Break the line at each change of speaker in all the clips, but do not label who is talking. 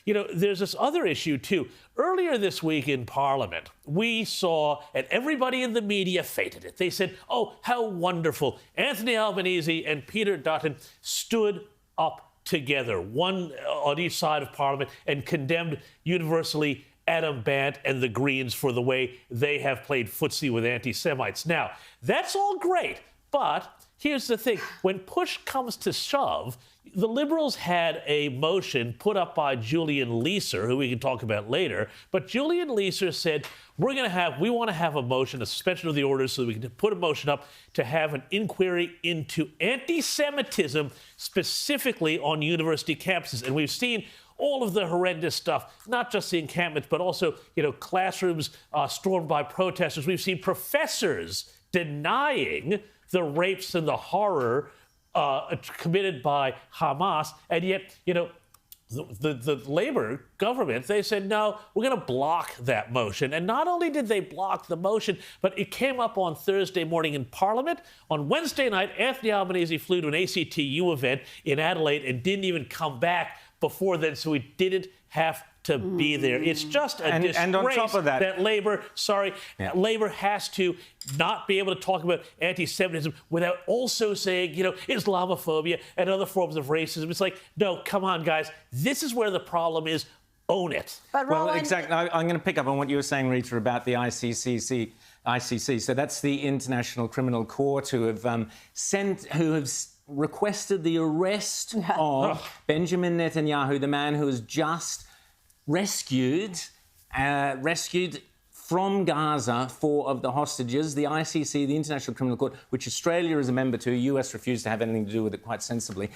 there's this other issue, too. Earlier this week in Parliament, we saw, and everybody in the media feted it. They said, oh, how wonderful. Anthony Albanese and Peter Dutton stood up together, one on each side of Parliament, and condemned universally Adam Bant and the Greens for the way they have played footsie with anti-Semites. Now, that's all great, but here's the thing. When push comes to shove, the Liberals had a motion put up by Julian Leeser, who we can talk about later, but Julian Leeser said, we want to have a motion, a suspension of the orders, so we can put a motion up to have an inquiry into anti-Semitism, specifically on university campuses. And we've seen all of the horrendous stuff, not just the encampments, but also, classrooms stormed by protesters. We've seen professors denying the rapes and the horror committed by Hamas, and yet, the Labour government, they said, no, we're going to block that motion. And not only did they block the motion, but it came up on Thursday morning in Parliament. On Wednesday night, Anthony Albanese flew to an ACTU event in Adelaide and didn't even come back before then, so he didn't have to be there. It's just a disgrace
and on top of that
Labour has to not be able to talk about anti-Semitism without also saying, Islamophobia and other forms of racism. It's like, no, come on, guys. This is where the problem is. Own it.
But
well, exactly. I'm going to pick up on what you were saying, Rita, about the ICC. So that's the International Criminal Court, who have requested the arrest of Benjamin Netanyahu, the man who was just rescued from Gaza 4 of the hostages. The ICC, the International Criminal Court, which Australia is a member to, US refused to have anything to do with it, quite sensibly,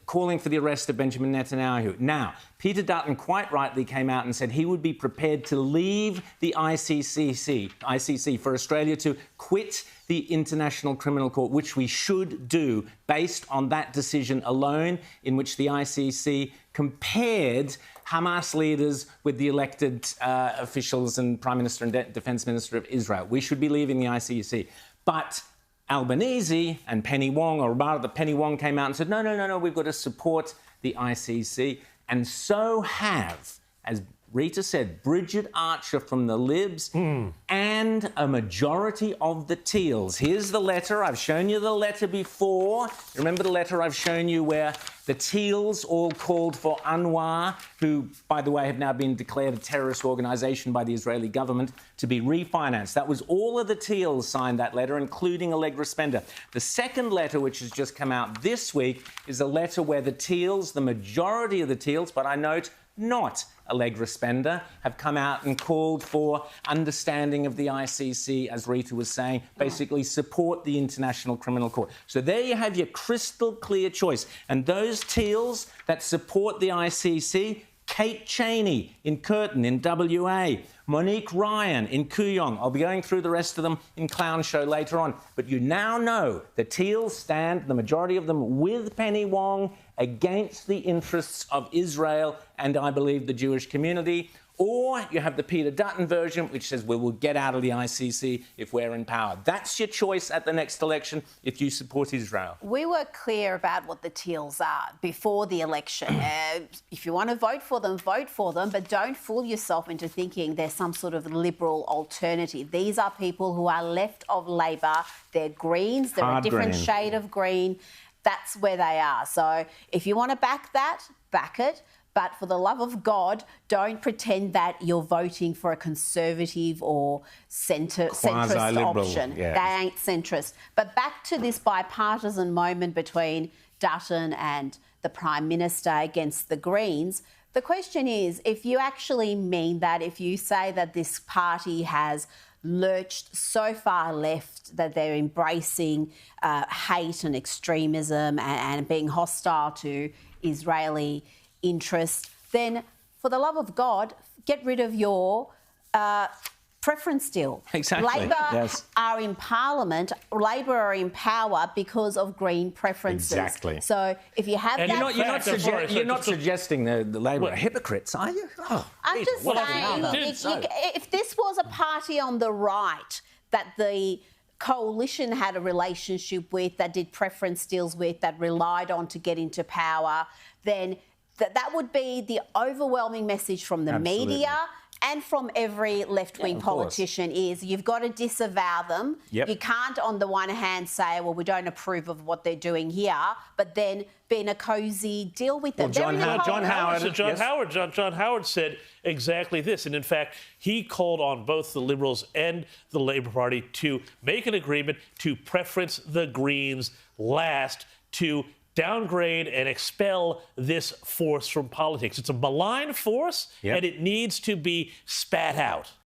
calling for the arrest of Benjamin Netanyahu. Now, Peter Dutton quite rightly came out and said he would be prepared to leave the ICC for Australia to quit the International Criminal Court, which we should do based on that decision alone, in which the ICC compared Hamas leaders with the elected officials and Prime Minister and Defence Minister of Israel. We should be leaving the ICC. But Albanese and Penny Wong, or rather Penny Wong, came out and said, no, we've got to support the ICC. And so have, as Rita said, Bridget Archer from the Libs and a majority of the Teals. Here's the letter. I've shown you the letter before. Remember the letter I've shown you where the Teals all called for UNRWA, who, by the way, have now been declared a terrorist organisation by the Israeli government, to be refinanced. That was all of the Teals signed that letter, including Allegra Spender. The second letter, which has just come out this week, is a letter where the Teals, the majority of the Teals, but I note not Allegra Spender, have come out and called for understanding of the ICC, as Rita was saying, basically support the International Criminal Court. So there you have your crystal clear choice. And those Teals that support the ICC, Kate Cheney in Curtin in WA, Monique Ryan in Kooyong. I'll be going through the rest of them in Clown Show later on. But you now know the Teals stand, the majority of them, with Penny Wong against the interests of Israel and, I believe, the Jewish community. Or you have the Peter Dutton version, which says we will get out of the ICC if we're in power. That's your choice at the next election if you support Israel.
We were clear about what the Teals are before the election. If you want to vote for them, but don't fool yourself into thinking there's some sort of liberal alternative. These are people who are left of Labor. They're Greens. They're a different shade of green. That's where they are. So if you want to back that, back it. But for the love of God, don't pretend that you're voting for a conservative or centrist option.
Yeah.
They ain't centrist. But back to this bipartisan moment between Dutton and the Prime Minister against the Greens, the question is, if you actually mean that, if you say that this party has lurched so far left that they're embracing hate and extremism and being hostile to Israeli interest, then for the love of God, get rid of your preference deal.
Exactly.
Labor are in Parliament, Labor are in power because of Green preferences.
Exactly.
So if you have
and
that...
You're not suggesting the Labor are hypocrites, are you?
Oh, I'm just saying, if this was a party on the right that the coalition had a relationship with, that did preference deals with, that relied on to get into power, then that would be the overwhelming message from the media and from every left-wing politician is you've got to disavow them.
Yep.
You can't, on the one hand, say, well, we don't approve of what they're doing here, but then be in a cosy deal with them.
Well, John
Howard said exactly this. And in fact, he called on both the Liberals and the Labour Party to make an agreement to preference the Greens last, to downgrade and expel this force from politics. It's a malign force, and it needs to be spat out.